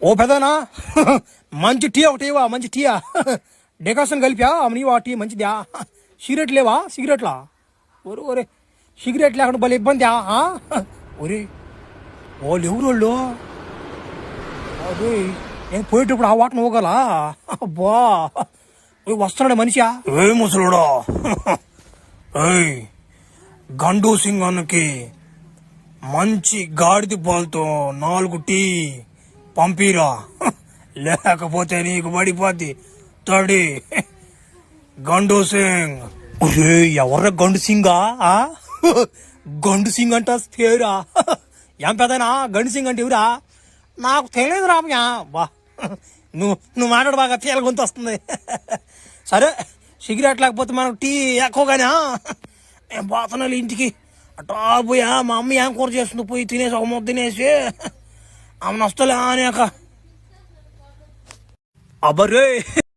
ఓ పెదనా మంచి టీ ఒకటి ఇవా మంచి టీయా డెకాషన్ కలిపా నీవా టీ మంచిదా సిగరెట్ లేవా సిగరెట్లా ఒరే ఒరే సిగరెట్ లేకుండా భలే ఇబ్బంది ఒరే వాళ్ళు ఎవరు వాళ్ళు అదే నేను పోయేటప్పుడు ఆ వాటను పోగలా అబ్బా వస్తున్నాడు మనిషా ఏ ముసలుడా గండు సింగ్ అన్నకి మంచి గాడిద పాలతో 4 టీ పంపిరా లేకపోతే నీకు పడిపోద్ది తడి గండు సింగ్ ఎవర్ర గండు సింగా గండు సింగ్ అంట పేరా ఏం పెదనా గండు సింగ్ అంటే ఎవరా నాకు తెలియదు రామయ్య బా నువ్వు మాట్లాడు బాగా తేల గొంతు వస్తుంది సరే సిగరెట్ లేకపోతే మనకు టీ ఎక్కువగానే నేను పోతున్నాను ఇంటికి అటా పోయా మా అమ్మ ఏం కూర చేస్తుంది పోయి తినేసి ఒక ముద్ద తినేసి ఆమె వస్తలే అనేక అబ్బరే